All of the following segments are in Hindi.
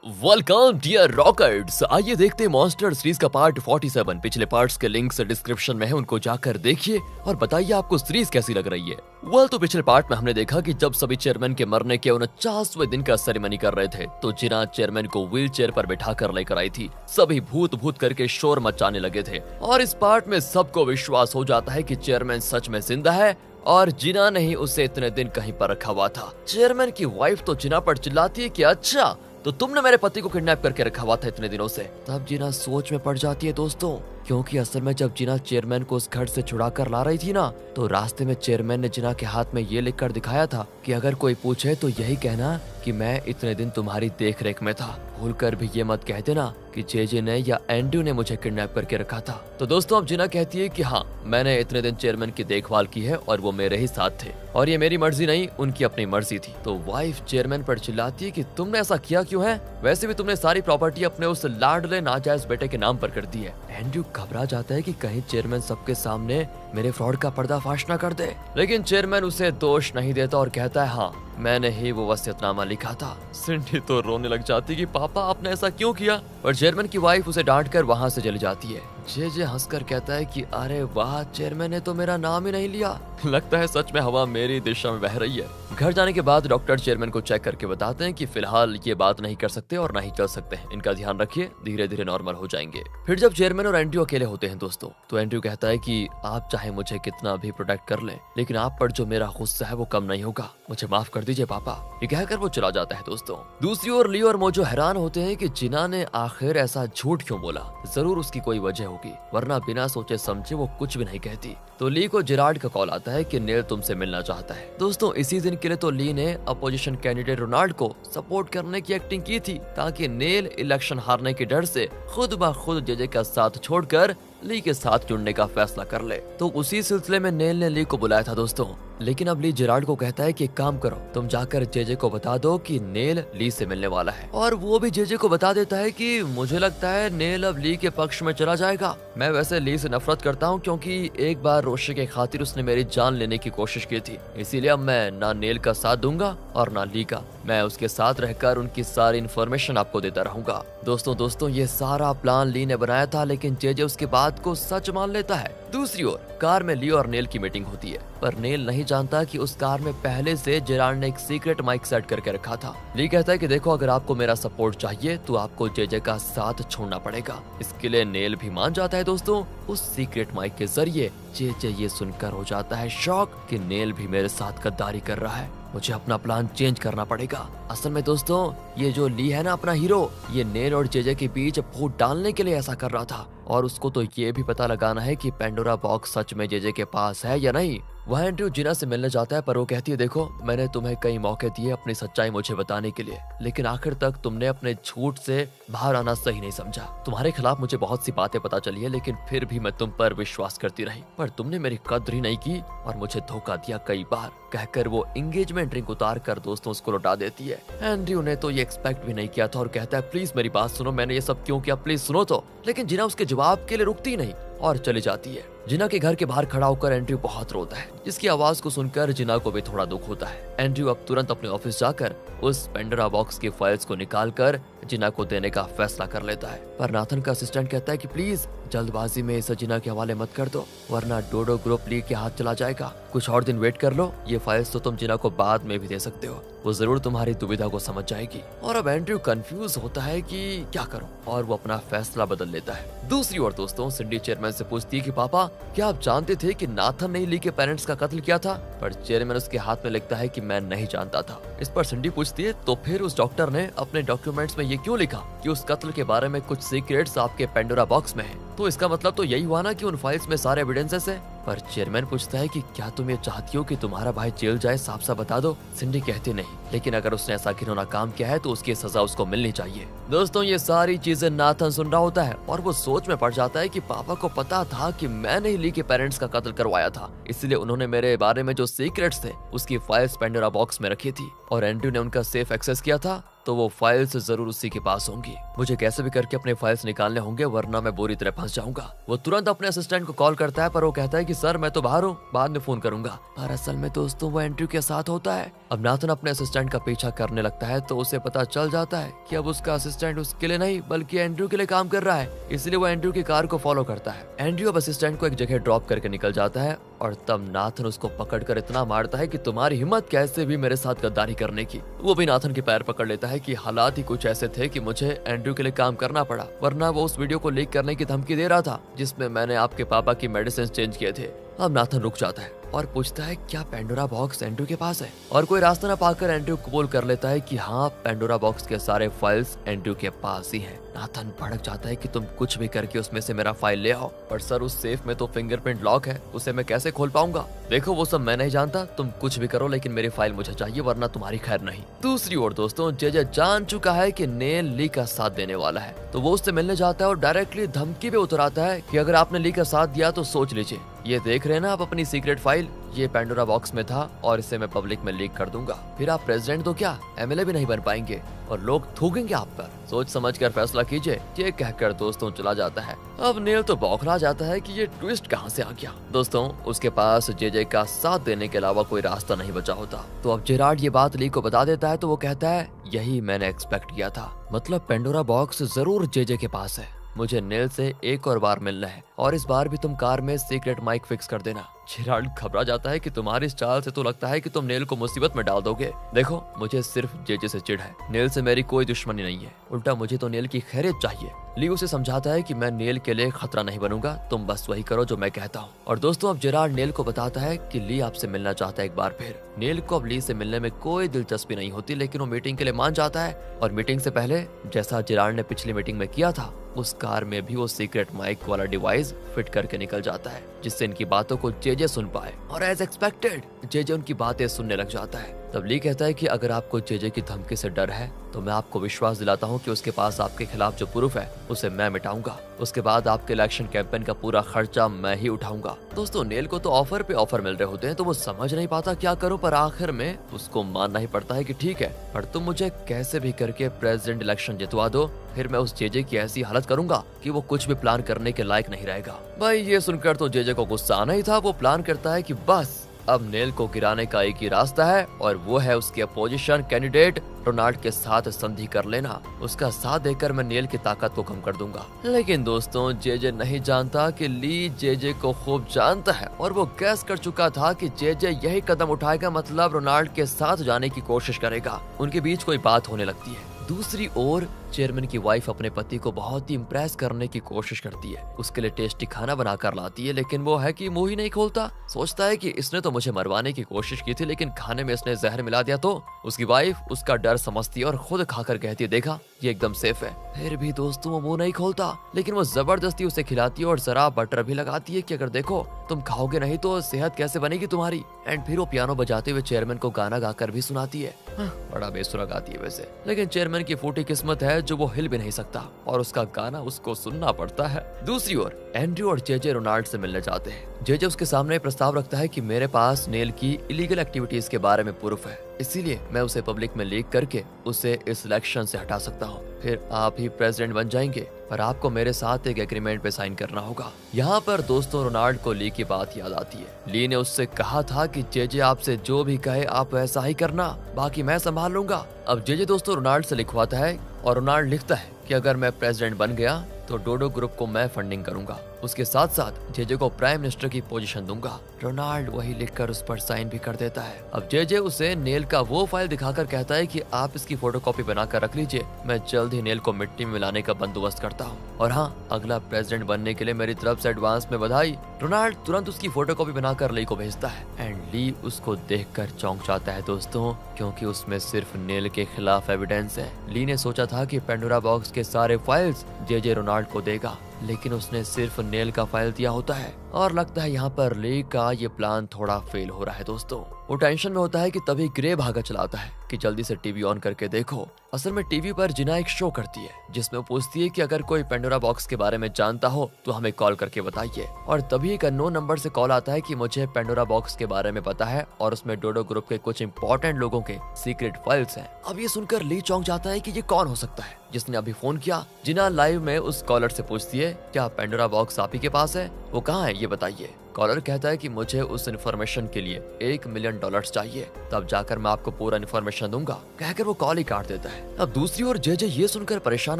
Welcome dear रॉकर्ट्स। आइए देखते हैं मॉन्स्टर सीरीज का पार्ट 47। पिछले पार्ट्स के लिंक्स डिस्क्रिप्शन में है, उनको जाकर देखिए और बताइए आपको सीरीज कैसी लग रही है। तो पिछले पार्ट में हमने देखा कि जब सभी चेयरमैन के मरने के 49वें दिन का सेरेमनी कर रहे थे तो जिना चेयरमैन को व्हील चेयर पर बैठा कर लेकर आई थी। सभी भूत भूत करके शोर मचाने लगे थे और इस पार्ट में सबको विश्वास हो जाता है कि चेयरमैन सच में जिंदा है और जिना ने ही उसे इतने दिन कहीं पर रखा हुआ था। चेयरमैन की वाइफ तो जिना पर चिल्लाती है कि अच्छा तो तुमने मेरे पति को किडनैप करके रखा हुआ था इतने दिनों से। तब जिना सोच में पड़ जाती है दोस्तों, क्योंकि असल में जब जिना चेयरमैन को उस घर से छुड़ा कर ला रही थी ना, तो रास्ते में चेयरमैन ने जिना के हाथ में ये लिख कर दिखाया था कि अगर कोई पूछे तो यही कहना कि मैं इतने दिन तुम्हारी देख रेख में था। भूलकर भी ये मत कह देना कि जेजे ने या एंड्रू ने मुझे किडनैप करके रखा था। तो दोस्तों अब जिना कहती है कि हाँ, मैंने इतने दिन चेयरमैन की देखभाल की है और वो मेरे ही साथ थे और ये मेरी मर्जी नहीं, उनकी अपनी मर्जी थी। तो वाइफ चेयरमैन पर चिल्लाती है कि तुमने ऐसा किया क्यों है? वैसे भी तुमने सारी प्रॉपर्टी अपने उस लाडले नाजायज बेटे के नाम पर कर दी है। एंड्रू घबरा जाता है कि कहीं चेयरमैन सबके सामने मेरे फ्रॉड का पर्दाफाश न कर दे, लेकिन चेयरमैन उसे दोष नहीं देता और कहता है हाँ, मैंने ही वो वसीयतनामा लिखा था। सिंडी तो रोने लग जाती कि पापा आपने ऐसा क्यों किया, और चेयरमैन की वाइफ उसे डांट कर वहाँ से चली जाती है। जे हंसकर कहता है कि अरे वाह, चेयरमैन ने तो मेरा नाम ही नहीं लिया, लगता है सच में हवा मेरी दिशा में बह रही है। घर जाने के बाद डॉक्टर चेयरमैन को चेक करके बताते हैं कि फिलहाल ये बात नहीं कर सकते और ना ही चल सकते हैं, इनका ध्यान रखिए, धीरे धीरे नॉर्मल हो जाएंगे। फिर जब चेयरमैन और एंड्रू अकेले होते हैं दोस्तों, तो एंड्रू कहता है कि आप चाहे मुझे कितना भी प्रोटेक्ट कर लें, लेकिन आप पर जो मेरा गुस्सा है वो कम नहीं होगा, मुझे माफ कर दीजिए पापा। ये कहकर वो चला जाता है दोस्तों। दूसरी ओर लियो और मोजो हैरान होते हैं कि जिना ने आखिर ऐसा झूठ क्यों बोला, जरूर उसकी कोई वजह होगी, वरना बिना सोचे समझे वो कुछ भी नहीं कहती। तो ली को जेरार्ड का कॉल आता है कि नेल तुमसे मिलना चाहता है। दोस्तों इसी दिन के लिए तो ली ने अपोजिशन कैंडिडेट रोनाल्ड को सपोर्ट करने की एक्टिंग की थी, ताकि नेल इलेक्शन हारने के डर से खुद ब खुद जेजे का साथ छोड़कर ली के साथ जुड़ने का फैसला कर ले। तो उसी सिलसिले में नेल ने ली को बुलाया था दोस्तों। लेकिन अब ली जेरार्ड को कहता है कि एक काम करो, तुम जाकर जेजे को बता दो कि नेल ली से मिलने वाला है, और वो भी जेजे को बता देता है कि मुझे लगता है नेल अब ली के पक्ष में चला जाएगा। मैं वैसे ली से नफरत करता हूँ, क्योंकि एक बार रोशे के खातिर उसने मेरी जान लेने की कोशिश की थी, इसीलिए अब मैं ना नेल का साथ दूंगा और ना ली का। मैं उसके साथ रहकर उनकी सारी इन्फॉर्मेशन आपको देता रहूंगा। दोस्तों ये सारा प्लान ली ने बनाया था, लेकिन जेजे उसके बात को सच मान लेता है। दूसरी ओर कार में ली और नेल की मीटिंग होती है, पर नेल नहीं जानता कि उस कार में पहले से जेरार्ड ने एक सीक्रेट माइक सेट करके रखा था। ली कहता है कि देखो, अगर आपको मेरा सपोर्ट चाहिए तो आपको जेजे का साथ छोड़ना पड़ेगा। इसके लिए नेल भी मान जाता है दोस्तों। उस सीक्रेट माइक के जरिए जेजे ये सुनकर हो जाता है शॉक कि नेल भी मेरे साथ गद्दारी कर रहा है, मुझे अपना प्लान चेंज करना पड़ेगा। असल में दोस्तों ये जो ली है ना अपना हीरो, ये नेल और जेजे के बीच फूट डालने के लिए ऐसा कर रहा था, और उसको तो ये भी पता लगाना है कि पेंडोरा बॉक्स सच में जेजे के पास है या नहीं। वह एंड्रू जिना से मिलने जाता है, पर वो कहती है देखो, मैंने तुम्हें कई मौके दिए अपनी सच्चाई मुझे बताने के लिए, लेकिन आखिर तक तुमने अपने झूठ से बाहर आना सही नहीं समझा। तुम्हारे खिलाफ मुझे बहुत सी बातें पता चली है, लेकिन फिर भी मैं तुम पर विश्वास करती रही, पर तुमने मेरी कद्र ही नहीं की और मुझे धोखा दिया कई बार। कहकर वो एंगेजमेंट रिंग उतार कर दोस्तों उसको लौटा देती है। एंड्रू ने तो ये एक्सपेक्ट भी नहीं किया था और कहता है प्लीज मेरी बात सुनो, मैंने ये सब क्यों किया, प्लीज सुनो तो। लेकिन जिना उसके जवाब के लिए रुकती नहीं और चली जाती है। जिना के घर के बाहर खड़ा होकर एंड्रू बहुत रोता है, जिसकी आवाज को सुनकर जिना को भी थोड़ा दुख होता है। एंड्रू अब तुरंत अपने ऑफिस जाकर उस पेंडोरा बॉक्स की फाइल्स को निकालकर जिना को देने का फैसला कर लेता है, पर नाथन का असिस्टेंट कहता है कि प्लीज जल्दबाजी में इसे जिना के हवाले मत कर दो, वरना डोडो ग्रुप ली के हाथ चला जाएगा। कुछ और दिन वेट कर लो, ये फाइल्स तो तुम जिना को बाद में भी दे सकते हो, वो जरूर तुम्हारी दुविधा को समझ जाएगी। और अब एंड्रू कंफ्यूज होता है कि क्या करूं, और वो अपना फैसला बदल लेता है। दूसरी ओर दोस्तों सिंडी चेयरमैन से पूछती है कि पापा क्या आप जानते थे कि नाथन ने ली के पेरेंट्स का कत्ल किया था? पर चेयरमैन उसके हाथ में लिखता है कि मैं नहीं जानता था। इस पर सिंडी पूछती है तो फिर उस डॉक्टर ने अपने डॉक्यूमेंट्स में ये क्यों लिखा कि उस कत्ल के बारे में कुछ सीक्रेट्स आपके पेंडोरा बॉक्स में है? तो इसका मतलब तो यही हुआ ना कि उन फाइल्स में सारे एविडेंसेस है। पर चेयरमैन पूछता है कि क्या तुम ये चाहती हो कि तुम्हारा भाई जेल जाए, साफ साफ बता दो। सिंडी कहती नहीं, लेकिन अगर उसने ऐसा घिनौना काम किया है तो उसकी सजा उसको मिलनी चाहिए। दोस्तों ये सारी चीजें नाथन सुन रहा होता है और वो सोच में पड़ जाता है कि पापा को पता था कि मैंने ही ली के पेरेंट्स का कत्ल करवाया था, इसलिए उन्होंने मेरे बारे में जो सीक्रेट्स थे उसकी फाइल्स पेंडोरा बॉक्स में रखी थी और एंड्रू ने उनका सेफ एक्सेस किया था तो वो फाइल्स जरूर उसी के पास होंगी। मुझे कैसे भी करके अपने फाइल्स निकालने होंगे वरना मैं बुरी तरह फंस जाऊंगा। वो तुरंत अपने असिस्टेंट को कॉल करता है पर वो कहता है कि सर मैं तो बाहर हूँ, बाद में फोन करूंगा। पर असल में दोस्तों वो एंड्रयू के साथ होता है। अब नाथन अपने असिस्टेंट का पीछा करने लगता है तो उसे पता चल जाता है कि अब उसका असिस्टेंट उसके लिए नहीं बल्कि एंड्रयू के लिए काम कर रहा है, इसलिए वो एंड्रयू की कार को फॉलो करता है। एंड्रयू अब असिस्टेंट को एक जगह ड्रॉप करके निकल जाता है और तब नाथन उसको पकड़कर इतना मारता है कि तुम्हारी हिम्मत कैसे भी मेरे साथ गद्दारी करने की। वो भी नाथन के पैर पकड़ लेता है कि हालात ही कुछ ऐसे थे कि मुझे एंड्रयू के लिए काम करना पड़ा, वरना वो उस वीडियो को लीक करने की धमकी दे रहा था जिसमें मैंने आपके पापा की मेडिसिन चेंज किए थे। अब नाथन रुक जाता है और पूछता है क्या पेंडोरा बॉक्स एंड्रयू के पास है, और कोई रास्ता न पाकर एंड्रयू कबूल कर लेता है कि हाँ पेंडोरा बॉक्स के सारे फाइल्स एंड्रयू के पास ही हैं। नाथन भड़क जाता है कि तुम कुछ भी करके उसमें से मेरा फाइल ले आओ, पर सर उस सेफ में तो फिंगरप्रिंट लॉक है, उसे मैं कैसे खोल पाऊंगा। देखो वो सब मैं नहीं जानता, तुम कुछ भी करो लेकिन मेरी फाइल मुझे चाहिए वरना तुम्हारी खैर नहीं। दूसरी ओर दोस्तों जेजे जान चुका है कि नेल ली का साथ देने वाला है, तो वो उससे मिलने जाता है और डायरेक्टली धमकी पे उतर आता है कि अगर आपने ली का साथ दिया तो सोच लीजिए, ये देख रहे हैं ना आप अपनी सीक्रेट फाइल, ये पेंडोरा बॉक्स में था और इसे मैं पब्लिक में लीक कर दूंगा, फिर आप प्रेसिडेंट तो क्या एमएलए भी नहीं बन पाएंगे और लोग थूकेंगे आप पर, सोच समझ कर फैसला कीजिए। ये कहकर दोस्तों चला जाता है। अब नेल तो बौखला जाता है कि ये ट्विस्ट कहां से आ गया। दोस्तों उसके पास जेजे का साथ देने के अलावा कोई रास्ता नहीं बचा होता, तो अब जेरार्ड ये बात ली को बता देता है तो वो कहता है यही मैंने एक्सपेक्ट किया था, मतलब पेंडोरा बॉक्स जरूर जेजे के पास है। मुझे नेल से एक और बार मिलना है और इस बार भी तुम कार में सीक्रेट माइक फिक्स कर देना। जेराल्ड घबरा जाता है कि तुम्हारी इस चाल से तो लगता है कि तुम नेल को मुसीबत में डाल दोगे। देखो मुझे सिर्फ जेजे से चिढ़ है, नेल से मेरी कोई दुश्मनी नहीं है, उल्टा मुझे तो नेल की खैरियत चाहिए। ली उसे समझाता है कि मैं नेल के लिए खतरा नहीं बनूंगा, तुम बस वही करो जो मैं कहता हूँ। और दोस्तों अब जेराल्ड नेल को बताता है कि ली आपसे मिलना चाहता है एक बार फिर। नेल को अब ली से मिलने में कोई दिलचस्पी नहीं होती, लेकिन वो मीटिंग के लिए मान जाता है और मीटिंग से पहले जैसा जेराल्ड ने पिछली मीटिंग में किया था उस कार में भी वो सीक्रेट माइक वाला डिवाइस फिट करके निकल जाता है जिससे इनकी बातों को जेजे सुन पाए, और एज एक्सपेक्टेड जेजे उनकी बातें सुनने लग जाता है। तब ली कहता है कि अगर आपको जेजे की धमकी से डर है तो मैं आपको विश्वास दिलाता हूँ कि उसके पास आपके खिलाफ जो प्रूफ है उसे मैं मिटाऊंगा, उसके बाद आपके इलेक्शन कैंपेन का पूरा खर्चा मैं ही उठाऊंगा। दोस्तों नेल को तो ऑफर पे ऑफर मिल रहे होते हैं तो वो समझ नहीं पाता क्या करूं, पर आखिर में उसको मानना ही पड़ता है कि ठीक है पर तुम मुझे कैसे भी करके प्रेसिडेंट इलेक्शन जितवा दो, फिर मैं उस जेजे की ऐसी हालत करूंगा कि वो कुछ भी प्लान करने के लायक नहीं रहेगा। भाई ये सुनकर तो जेजे को गुस्सा आना ही था। वो प्लान करता है कि बस अब नेल को गिराने का एक ही रास्ता है और वो है उसके अपोजिशन कैंडिडेट रोनाल्ड के साथ संधि कर लेना। उसका साथ देकर मैं नेल की ताकत को कम कर दूंगा। लेकिन दोस्तों जेजे नहीं जानता कि ली जेजे को खूब जानता है और वो गैस कर चुका था कि जेजे यही कदम उठाएगा, मतलब रोनाल्ड के साथ जाने की कोशिश करेगा। उनके बीच कोई बात होने लगती है। दूसरी ओर चेयरमैन की वाइफ अपने पति को बहुत ही इम्प्रेस करने की कोशिश करती है, उसके लिए टेस्टी खाना बनाकर लाती है, लेकिन वो है कि मुंह ही नहीं खोलता। सोचता है कि इसने तो मुझे मरवाने की कोशिश की थी लेकिन खाने में इसने जहर मिला दिया। तो उसकी वाइफ उसका डर समझती है और खुद खाकर कहती है देखा ये एकदम सेफ है। फिर भी दोस्तों वो मुंह नहीं खोलता, लेकिन वो जबरदस्ती उसे खिलाती है और जरा बटर भी लगाती है कि अगर देखो तुम खाओगे नहीं तो सेहत कैसे बनेगी तुम्हारी। एंड फिर वो पियानो बजाते हुए चेयरमैन को गाना गाकर भी सुनाती है। बड़ा बेसुरा गाती है वैसे, लेकिन चेयरमैन की फूटी किस्मत है जो वो हिल भी नहीं सकता और उसका गाना उसको सुनना पड़ता है। दूसरी ओर एंड्रयू और जेजे रोनाल्ड से मिलने जाते हैं। जेजे उसके सामने प्रस्ताव रखता है कि मेरे पास नेल की इलीगल एक्टिविटीज के बारे में प्रूफ है, इसीलिए मैं उसे पब्लिक में लीक करके उसे इस इलेक्शन से हटा सकता हूँ, फिर आप ही प्रेसिडेंट बन जाएंगे, पर आपको मेरे साथ एक एग्रीमेंट पे साइन करना होगा। यहाँ पर दोस्तों रोनाल्ड को ली की बात याद आती है। ली ने उससे कहा था कि जेजे आपसे जो भी कहे आप वैसा ही करना, बाकी मैं संभाल लूंगा। अब जेजे दोस्तों रोनाल्ड से लिखवाता है और रोनाल्ड लिखता है कि अगर मैं प्रेसिडेंट बन गया तो डोडो ग्रुप को मैं फंडिंग करूंगा, उसके साथ साथ जेजे को प्राइम मिनिस्टर की पोजीशन दूंगा। रोनाल्ड वही लिखकर उस पर साइन भी कर देता है। अब जेजे उसे नेल का वो फाइल दिखाकर कहता है कि आप इसकी फोटोकॉपी बनाकर रख लीजिए, मैं जल्द ही नेल को मिट्टी में मिलाने का बंदोबस्त करता हूँ, और हाँ अगला प्रेसिडेंट बनने के लिए मेरी तरफ से एडवांस में बधाई। रोनाल्ड तुरंत उसकी फोटोकॉपी बनाकर ली को भेजता है एंड ली उसको देखकर चौंक जाता है दोस्तों, क्योंकि उसमें सिर्फ नेल के खिलाफ एविडेंस है। ली ने सोचा था कि पेंडोरा बॉक्स के सारे फाइल्स जेजे रोनाल्ड को देगा, लेकिन उसने सिर्फ नेल का फाइल दिया होता है और लगता है यहाँ पर ली का ये प्लान थोड़ा फेल हो रहा है दोस्तों। वो टेंशन में होता है कि तभी ग्रे भागा चलाता है कि जल्दी से टीवी ऑन करके देखो। असल में टीवी पर जिना एक शो करती है जिसमें वो पूछती है कि अगर कोई पेंडोरा बॉक्स के बारे में जानता हो तो हमें कॉल करके बताइए। और तभी एक अननोन नंबर से कॉल आता है कि मुझे पेंडोरा बॉक्स के बारे में पता है और उसमें डोडो ग्रुप के कुछ इंपॉर्टेंट लोगों के सीक्रेट फाइल्स हैं। अब ये सुनकर ली चौंक जाता है कि ये कौन हो सकता है जिसने अभी फोन किया। जिना लाइव में उस कॉलर से पूछती है, क्या पेंडोरा बॉक्स आप ही के पास है? वो कहाँ है ये बताइए। कॉलर कहता है कि मुझे उस इन्फॉर्मेशन के लिए $1 मिलियन चाहिए, तब जाकर मैं आपको पूरा इन्फॉर्मेशन दूंगा, कहकर वो कॉल ही काट देता है। अब दूसरी ओर जे ये सुनकर परेशान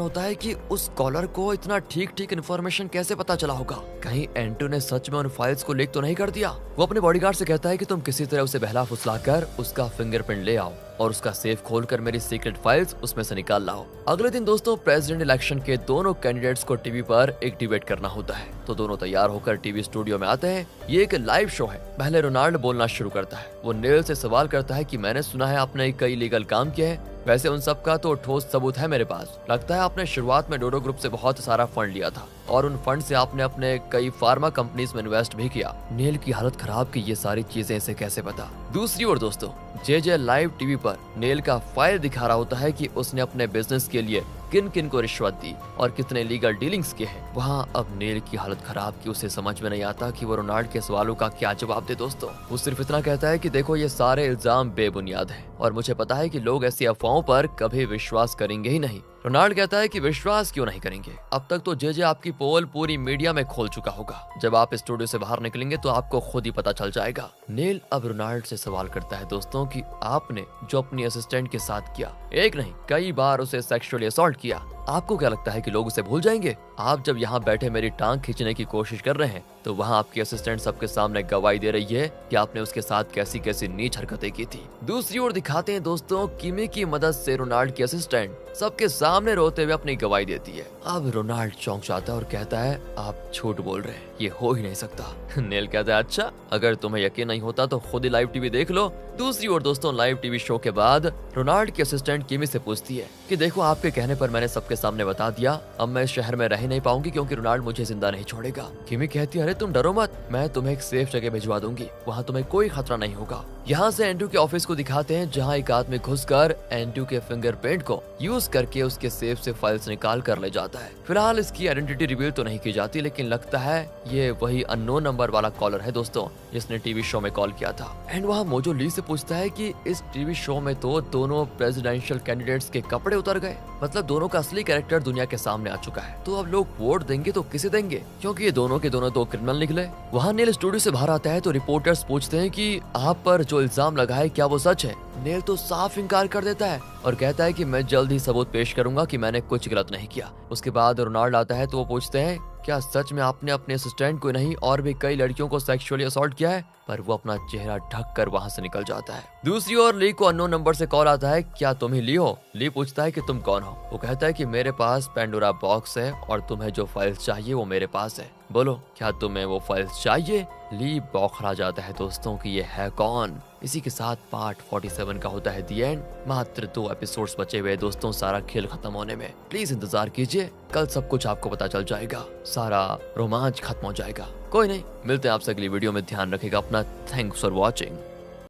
होता है कि उस कॉलर को इतना ठीक इन्फॉर्मेशन कैसे पता चला होगा। कहीं एंटू ने सच में उन फाइल्स को लीक तो नहीं कर दिया। वो अपने बॉडीगार्ड से कहता है कि तुम किसी तरह उसे बहला फुसलाकर उसका फिंगरप्रिंट ले आओ और उसका सेफ खोलकर मेरी सीक्रेट फाइल्स उसमें से निकाल लाओ। अगले दिन दोस्तों प्रेसिडेंट इलेक्शन के दोनों कैंडिडेट्स को टीवी पर एक डिबेट करना होता है, तो दोनों तैयार होकर टीवी स्टूडियो में आते हैं। ये एक लाइव शो है। पहले रोनाल्ड बोलना शुरू करता है। वो नेल से सवाल करता है कि मैंने सुना है आपने कई लीगल काम किए हैं, वैसे उन सब का तो ठोस सबूत है मेरे पास। लगता है आपने शुरुआत में डोडो ग्रुप से बहुत सारा फंड लिया था और उन फंड से आपने अपने कई फार्मा कंपनीज में इन्वेस्ट भी किया। नेल की हालत खराब कि ये सारी चीजें इसे कैसे पता। दूसरी ओर दोस्तों जे लाइव टीवी पर नेल का फाइल दिखा रहा होता है कि उसने अपने बिजनेस के लिए किन किन को रिश्वत दी और कितने लीगल डीलिंग्स किए हैं। वहाँ अब नेल की हालत खराब कि उसे समझ में नहीं आता कि वो रोनाल्ड के सवालों का क्या जवाब दे। दोस्तों वो सिर्फ इतना कहता है कि देखो ये सारे इल्जाम बेबुनियाद हैं और मुझे पता है कि लोग ऐसी अफवाहों पर कभी विश्वास करेंगे ही नहीं। रोनाल्ड कहता है कि विश्वास क्यों नहीं करेंगे, अब तक तो जे आपकी पोल पूरी मीडिया में खोल चुका होगा। जब आप स्टूडियो से बाहर निकलेंगे तो आपको खुद ही पता चल जाएगा। नेल अब रोनाल्ड से सवाल करता है दोस्तों कि आपने जो अपनी असिस्टेंट के साथ किया, एक नहीं कई बार उसे सेक्सुअली असॉल्ट किया, आपको क्या लगता है कि लोग उसे भूल जाएंगे? आप जब यहाँ बैठे मेरी टांग खींचने की कोशिश कर रहे हैं तो वहाँ आपकी असिस्टेंट सबके सामने गवाही दे रही है कि आपने उसके साथ कैसी कैसी नीच हरकतें की थी। दूसरी ओर दिखाते हैं दोस्तों किमी की मदद से रोनाल्ड की असिस्टेंट सबके सामने रोते हुए अपनी गवाही देती है। अब रोनाल्ड चौंक जाता है और कहता है आप झूठ बोल रहे हैं, ये हो ही नहीं सकता। नेल कहता है अच्छा अगर तुम्हें यकीन नहीं होता तो खुद ही लाइव टीवी देख लो। दूसरी ओर दोस्तों लाइव टीवी शो के बाद रोनाल्ड की असिस्टेंट किमी से पूछती है कि देखो आपके कहने पर मैंने सबके सामने बता दिया, अब मैं इस शहर में रह नहीं पाऊंगी क्योंकि रोनाल्ड मुझे जिंदा नहीं छोड़ेगा। किमी कहती है अरे तुम डरो मत, मैं तुम्हें एक सेफ जगह भिजवा दूंगी, वहाँ तुम्हें कोई खतरा नहीं होगा। यहाँ से एंड्रू के ऑफिस को दिखाते हैं जहाँ एक आदमी घुसकर एंड्रू के फिंगरप्रिंट को यूज करके उसके सेफ से फाइल्स निकाल कर ले जाता है। फिलहाल इसकी आइडेंटिटी रिवील तो नहीं की जाती लेकिन लगता है ये वही अननोन नंबर वाला कॉलर है दोस्तों जिसने टीवी शो में कॉल किया था। एंड वहाँ मोजो ली से पूछता है कि इस टीवी शो में तो दोनों प्रेसिडेंशियल कैंडिडेट्स के कपड़े उतर गए, मतलब दोनों का असली कैरेक्टर दुनिया के सामने आ चुका है, तो अब लोग वोट देंगे तो किसे देंगे क्योंकि ये दोनों के दोनों तो क्रिमिनल निकले। वहाँ नेल स्टूडियो से बाहर आता है तो रिपोर्टर्स पूछते हैं कि आप पर जो इल्जाम लगा है क्या वो सच है। नेल तो साफ इनकार कर देता है और कहता है कि मैं जल्द ही सबूत पेश करूंगा कि मैंने कुछ गलत नहीं किया। उसके बाद रोनाल्ड आता है तो वो पूछते हैं क्या सच में आपने अपने असिस्टेंट को नहीं और भी कई लड़कियों को सेक्सुअली असॉल्ट किया है, पर वो अपना चेहरा ढक कर वहाँ से निकल जाता है। दूसरी ओर ली को अननोन नंबर से कॉल आता है, क्या तुम ही ली हो? ली पूछता है कि तुम कौन हो? वो कहता है कि मेरे पास पेंडोरा बॉक्स है और तुम्हें जो फाइल्स चाहिए वो मेरे पास है, बोलो क्या तुम्हें वो फाइल्स चाहिए? ली बौखला जाता है दोस्तों कि ये है कौन। इसी के साथ पार्ट 47 का होता है दी एंड। मात्र 2 एपिसोड्स बचे हुए दोस्तों सारा खेल खत्म होने में। प्लीज इंतजार कीजिए, कल सब कुछ आपको पता चल जाएगा, सारा रोमांच खत्म हो जाएगा। कोई नहीं, मिलते हैं आपसे अगली वीडियो में। ध्यान रखिएगा अपना। Thanks for watching.